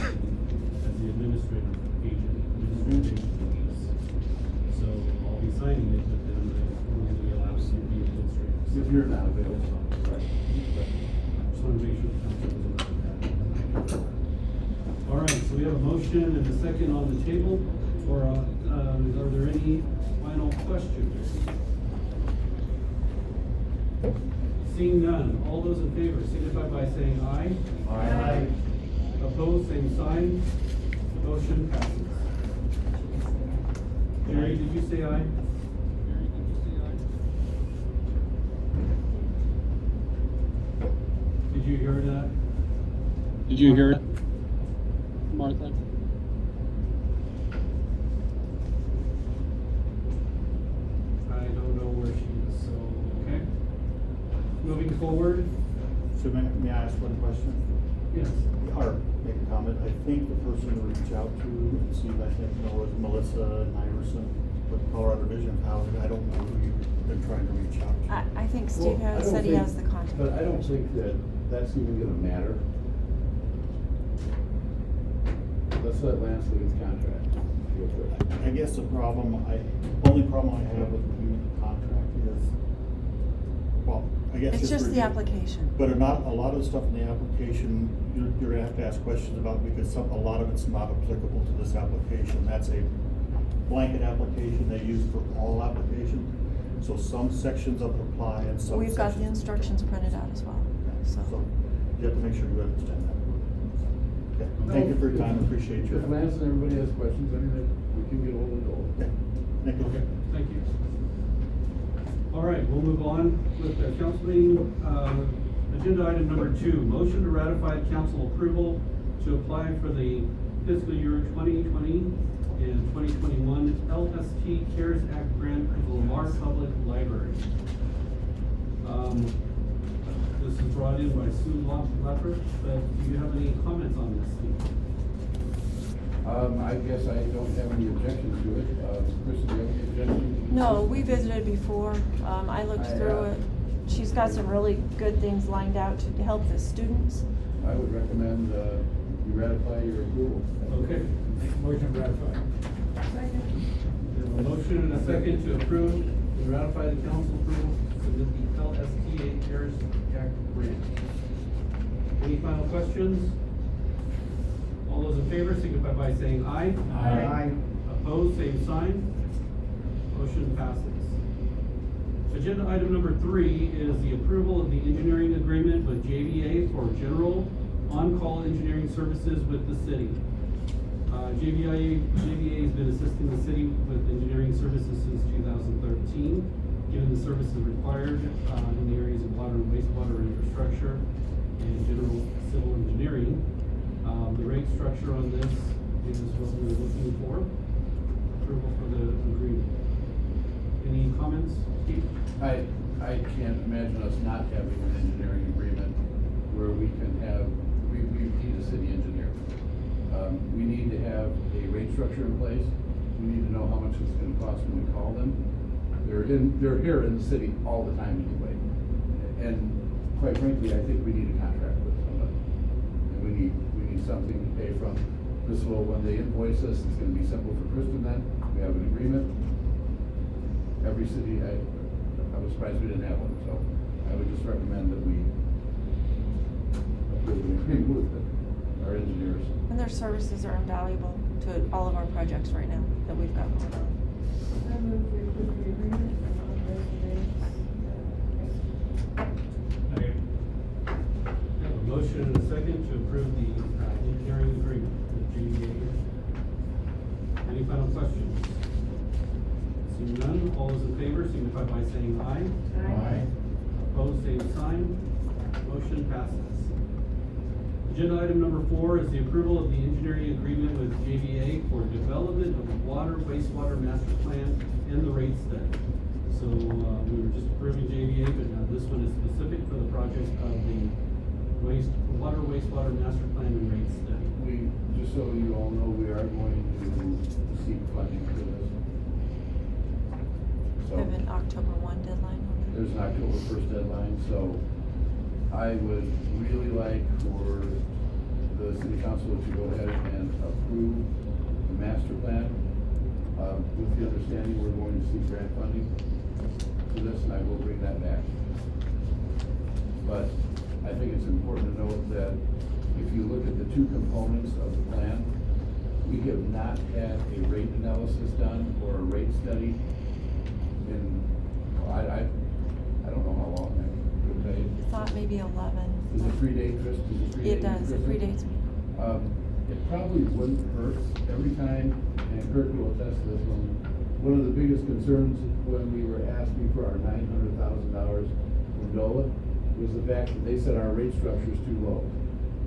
as the administrative agent, So I'll be signing it, but then we'll be allowed to be administrative If you're not available. Right. Just want to make sure the council is aware of that. All right, so we have a motion and a second on the table, or, are there any final questions? Seeing none, all those in favor signify by saying aye. Aye. Opposed, same sign. Motion passes. Jerry, did you say aye? Did you hear that? Did you hear it, Martha? I don't know where she is, so, okay. Moving forward, So may I ask one question? yes. Or make a comment? I think the person to reach out to and see if I think, was Melissa Nyerson with Colorado Division of Housing. I don't know who you've been trying to reach out to. I think Steve Well, I has don't said he think- has the contact. But I don't think that that's even gonna matter. Let's let Lance leave his contract. real quick. I guess the only problem I have with the contract is, well, I guess. It's just the review. application. But a lot of the stuff in the application, you're gonna have to ask questions about because a lot of it's not applicable to this application. That's a blanket application they use for all applications. So some sections of it apply and some sections. We've got the instructions printed out as well, so. So you have to make sure you understand that. Okay, thank you for your time, appreciate your. If Lance and everybody has questions, I mean, we can get hold of it. Okay, thank you. Okay, thank you. All right, we'll move on with the council meeting. Agenda item number 2, motion to ratify council approval to apply for the fiscal year 2020 and 2021 LST CARES Act grant for the Lamar Public Library. This is brought in by Sue Laffer, but do you have any comments on this, Steve? I guess I don't have any objections to it. Chris, do you have any objections? No, we visited before. I looked through it. She's got some really good things lined out to help the students. I would recommend, you ratify your approval. Okay. Motion ratified. We have a motion and a second to approve and ratify the council approval to submit the LSTA CARES Act grant. Any final questions? All those in favor signify by saying aye. Aye. Opposed, same sign. Motion passes. Agenda item number 3 is the approval of the engineering agreement with JVA for general on-call engineering services with the city. JVA has been assisting the city with engineering services since 2013, given the services required in the areas of water and wastewater infrastructure and general civil engineering. The rate structure on this is what we were looking for. Approval for the agreement. Any comments, Steve? I can't imagine us not having an engineering agreement where we can have, we need a city engineer. We need to have a rate structure in place. We need to know how much it's gonna cost when we call them. They're here in the city all the time anyway. And quite frankly, I think we need a contract with somebody. And we need something to pay from. First of all, when they invoice us, it's gonna be simple for Kristen then. We have an agreement. Every city, I was surprised we didn't have one, so I would just recommend that we approve an agreement with our engineers. And their services are invaluable to all of our projects right now that we've got going on. I move we approve the agreement and authorize the mayor to Second. We have a motion and a second to approve the engineering agreement with JVA. Any final questions? Seeing none, all those in favor signify by saying aye. Aye. Opposed, same sign. Motion passes. Agenda item number 4 is the approval of the engineering agreement with JVA for development of the water wastewater master plan and the rate study. So, we were just approving JVA, but now this one is specific for the project of the water wastewater master plan and rate study. We, just so you all know, we are going to seek funding for this. We have an October 1 deadline on it. There's an October 1st deadline, so I would really like for the city council to go ahead and approve the master plan, with the understanding we're going to seek grant funding to this, and I will bring that back. important to note that if you look at the two components of the plan, we have not had a rate analysis done or a rate study in, I don't know how long, I couldn't tell you. I thought maybe 11. Does it predate, Chris? Does it predate? It does, it predates me. It probably wouldn't hurt every time, and Kurt will attest to this one of the biggest concerns when we were asking for our $900,000 from DOLA was the fact that they said our rate structure is too low.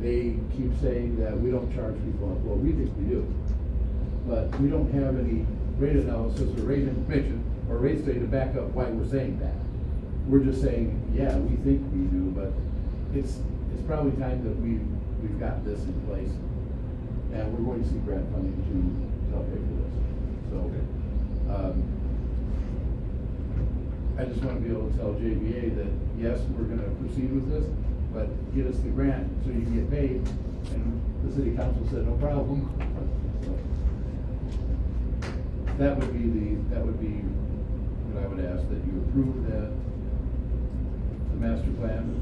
They keep saying that we don't charge people enough. Well, we think we do. But we don't have any rate analysis or rate information or rate study to back up why we're saying that. We're just saying, yeah, we think we do, but it's probably time that we've got this in place. And we're going to see grant funding to help pay for this. So, I just want to be able to tell JVA that, yes, we're going to proceed with this, but get us the grant so you can get paid. And the city council said, no problem. So, that would be what I would ask, that you approve the master plan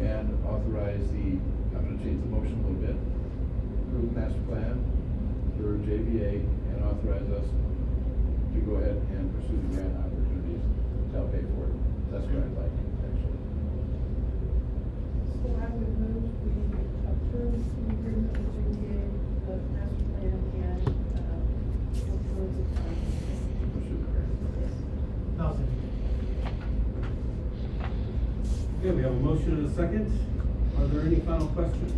and authorize I'm going to change the motion a little bit. Approve the master plan for JVA and authorize us to go ahead and pursue the grant opportunities to help pay for it. That's what I'd like, actually. So I would move we approve the agreement with JDA, the master plan, and, approve the Pursue the grant. Okay, we have a motion and a second. Are there any final questions?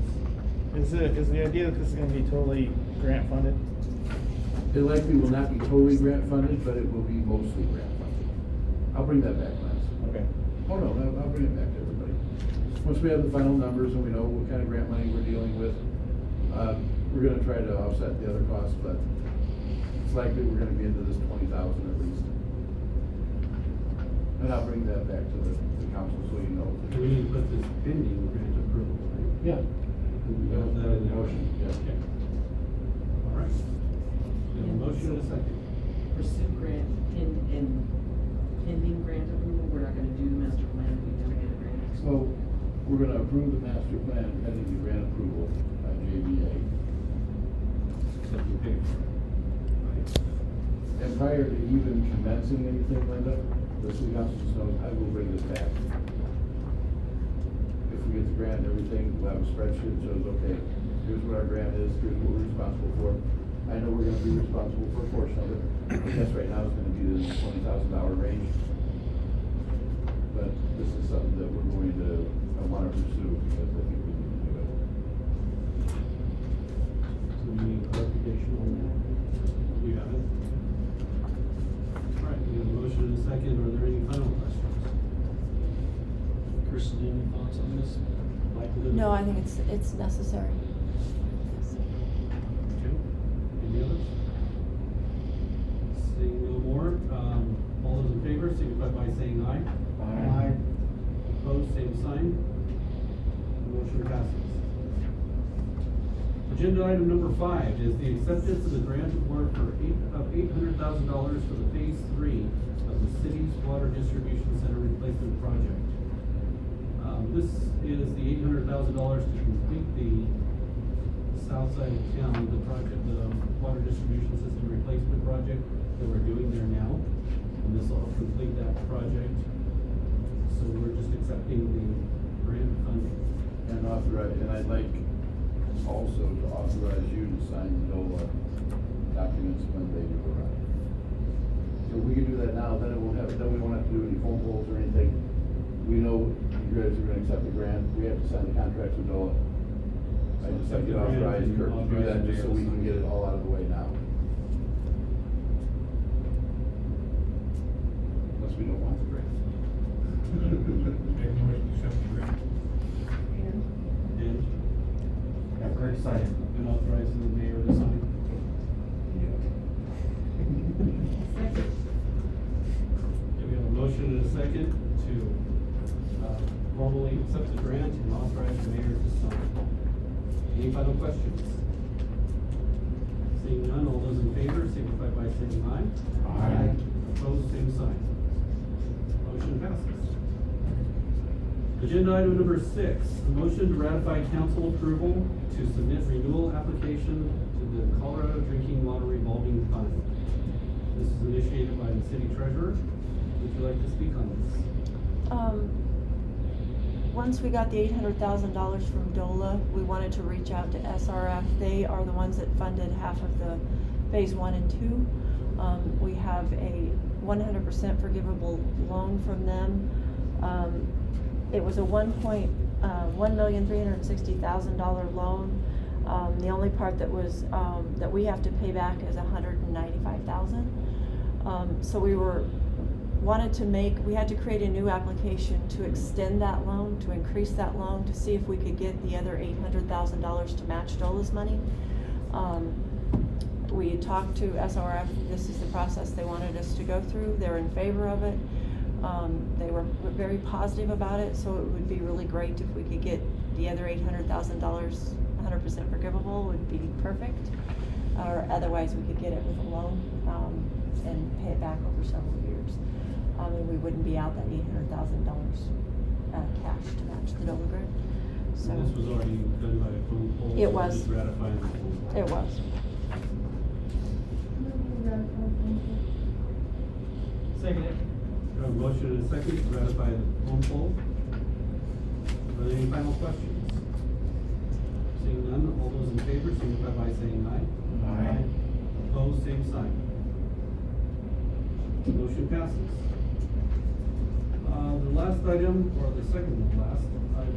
Is the idea that this is gonna be totally grant funded? It likely will not be totally grant funded, but it will be mostly grant funded. I'll bring that back, Lance. Okay. Oh, no, I'll bring it back to everybody. Once we have the final numbers and we know what kind of grant money we're dealing with, we're gonna try to offset the other costs, but it's likely we're gonna be into this 20,000 at least. And I'll bring that back to the council so you know. We need to put this pending grant approval, right? Yeah. We have that in the motion, yeah. Okay. All right. We have a motion and a second. Pursue grant pending grant approval, we're not gonna do the master plan if we never get a grant. So, we're gonna approve the master plan pending the grant approval by JVA. Except we pay for it. Right. And prior to even commencing anything, Linda, the city council just knows, I will bring this back. If we get the grant and everything, we'll have a spreadsheet that shows, okay, here's what our grant is, here's what we're responsible for. I know we're gonna be responsible for a portion of it. I guess right now it's gonna be the $20,000 range. But this is something that we're going to, I wanna pursue because I think we need to do it. So we need clarification on that. We have it. All right, we have a motion and a second. Are there any final questions? Kristen, any thoughts on this? Michael? No, I think it's necessary. Okay. Any others? Seeing no more, all those in favor signify by saying aye. Aye. Opposed, same sign. Motion passes. Agenda item number 5 is the acceptance of the grant award for $800,000 for the Phase 3 of the city's water distribution center replacement project. This is the $800,000 to complete the south side of town, the project, the water distribution system replacement project that we're doing there now. And this will complete that project. So we're just accepting the grant funding. And I'd like also to authorize you to sign the DOLA documents when they do arrive. So we can do that now, then we won't have to do any phone calls or anything. We know you guys are gonna accept the grant, we have to sign the contracts with DOLA. I just like to authorize Kurt to do that, just so we can get it all out of the way now. Unless we don't want the grant. Make a motion to accept the grant. And Have Kurt sign it. and authorizing the mayor to sign. Okay, we have a motion and a second to formally accept the grant and authorize the mayor to sign. Any final questions? Seeing none, all those in favor signify by saying aye. Aye. Opposed, same sign. Motion passes. Agenda item number 6, a motion to ratify council approval to submit renewal application to the Colorado Drinking Water Revolving Fund. This is initiated by the city treasurer. Would you like to speak on this? Once we got the $800,000 from DOLA, we wanted to reach out to SRF. They are the ones that funded half of the phase 1 and 2. We have a 100% forgivable loan from them. It was a $1,360,000 loan. The only part that was that we have to pay back is $195,000. So we had to create a new application to extend that loan, to increase that loan, to see if we could get the other $800,000 to match DOLA's money. We talked to SRF. This is the process they wanted us to go through. They're in favor of it. They were very positive about it, so it would be really great if we could get the other $800,000 100% forgivable would be perfect. Or otherwise we could get it with a loan and pay it back over several years. And we wouldn't be out that $800,000 cash to match the DOLA grant. So And this was already done by a phone poll? It so was. just ratifying the phone poll. it was. Second. We have a motion and a second to ratify the phone poll. Are there any final questions? Seeing none, all those in favor signify by saying aye. Aye. Opposed, same sign. Motion passes. The last item, or the second to last,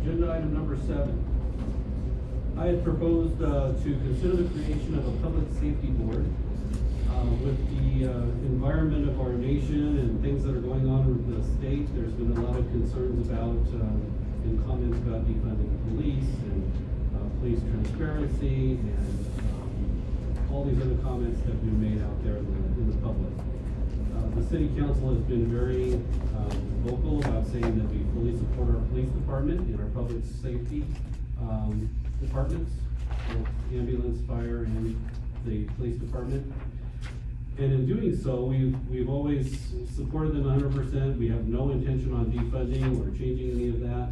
agenda item number 7. I had proposed to consider the creation of a public safety board. With the environment of our nation and things that are going on with the state, there's been a lot of concerns about, and comments about defunding the police and police transparency and all these other comments that have been made out there in the public. The city council has been very vocal about saying that we fully support our police department and our public safety departments, both ambulance, fire, and the police department. And in doing so, we've always supported them 100%. We have no intention on defunding or changing any of that.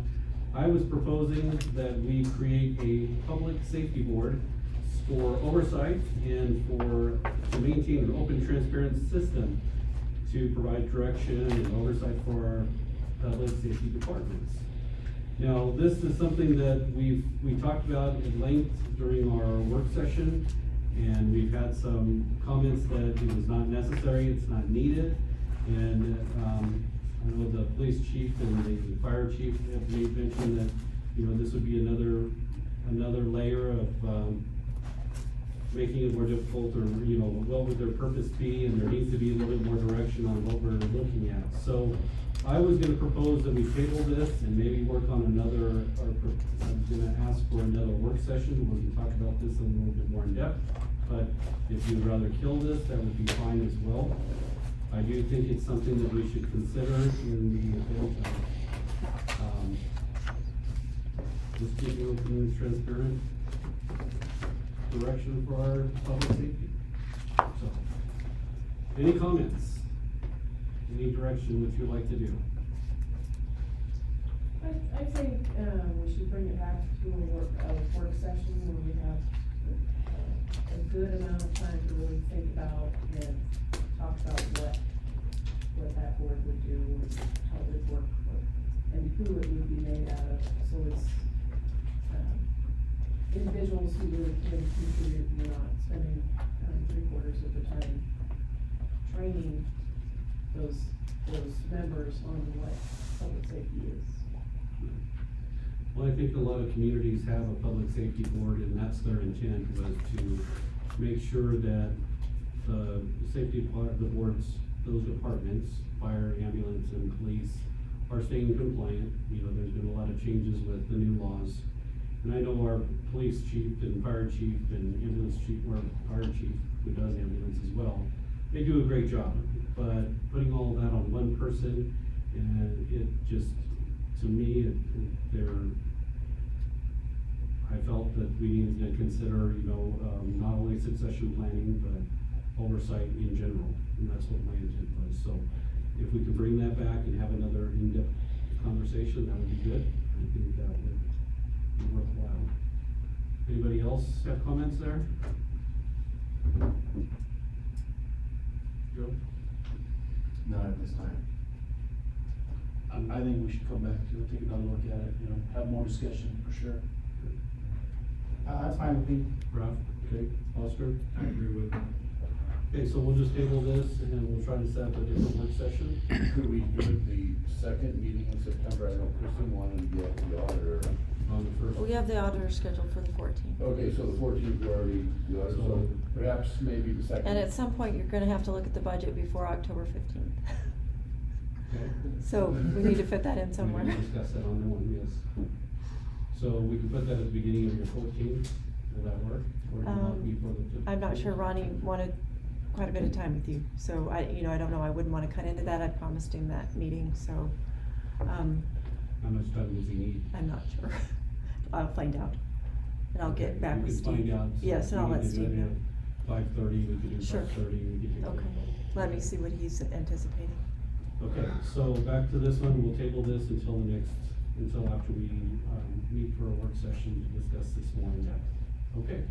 I was proposing that we create a public safety board for oversight and to maintain an open, transparent system to provide direction and oversight for our public safety departments. Now, this is something that we talked about at length during our work session, and we've had some comments that it was not necessary, it's not needed, and I know the police chief and the fire chief have made mention that, this would be another layer of making it more difficult, or, what would their purpose be, and there needs to be a little bit more direction on what we're looking at. So I was gonna propose that we table this and maybe work on another, or I'm gonna ask for another work session where we can talk about this a little bit more in depth. But if you'd rather kill this, that would be fine as well. I do think it's something that we should consider in the event of, just keeping open and transparent direction for our public safety. So, any comments? Any direction which you'd like to do? I think, we should bring it back to a work session where we have a good amount of time to really think about and talk about what that board would do, and how it would work, and who it would be made out of. So it's, individuals who really can contribute, and not spending, 3/4 of the time training those members on what public safety is. Well, I think a lot of communities have a public safety board, and that's their intent, was to make sure that the safety part of the boards, those departments, fire, ambulance, and police, are staying compliant. There's been a lot of changes with the new laws. And I know our police chief and fire chief and ambulance chief, or fire chief, who does ambulance as well, they do a great job. But putting all that on one person, and it just, to me, I felt that we needed to consider, not only succession planning, but oversight in general, and that's what my intent was. So if we can bring that back and have another in-depth conversation, that would be good. I think that would be worthwhile. Anybody else have comments there? Joe? Not at this time. I think we should come back to it, take another look at it, have more discussion for sure. That's fine with me. Ralph? Okay, Oscar? I agree with him. Okay, so we'll just table this and then we'll try to set up a different work session. Could we do it the second meeting in September? I know Kristen wanted to get the auditor. On the first. We have the auditor scheduled for the 14th. Okay, so the 14th we already, so perhaps maybe the second. And at some point, you're gonna have to look at the budget before October 15th. Okay. So we need to fit that in somewhere. We can discuss that on the one, yes. So we can put that at the beginning of your 14th, will that work? Or do you want before the? I'm not sure, Ronnie wanted quite a bit of time with you, so I don't know, I wouldn't wanna cut into that, I promised him that meeting, so, How much time does he need? I'm not sure. I'll find out, and I'll get back with Steve. We can find out. So Yes, and I'll we let can do Steve it know. at 5:30, we could do Sure. 5:30, we could do. Okay, let me see what he's anticipating. Okay, so back to this one, we'll table this until after we, meet for a work session to discuss this more in depth. Okay.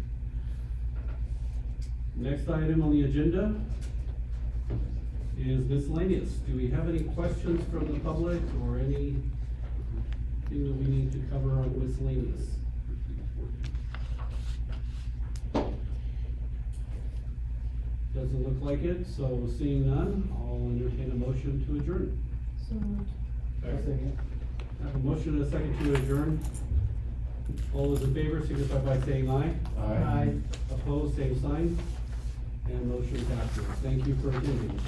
Next item on the agenda is miscellaneous. Do we have any questions from the public or anything that we need to cover on miscellaneous? Doesn't look like it, so seeing none, I'll entertain a motion to adjourn. So moved. I have a motion and a second to adjourn. All those in favor signify by saying aye. Aye. Opposed, same sign. And motion passes. Thank you for attending.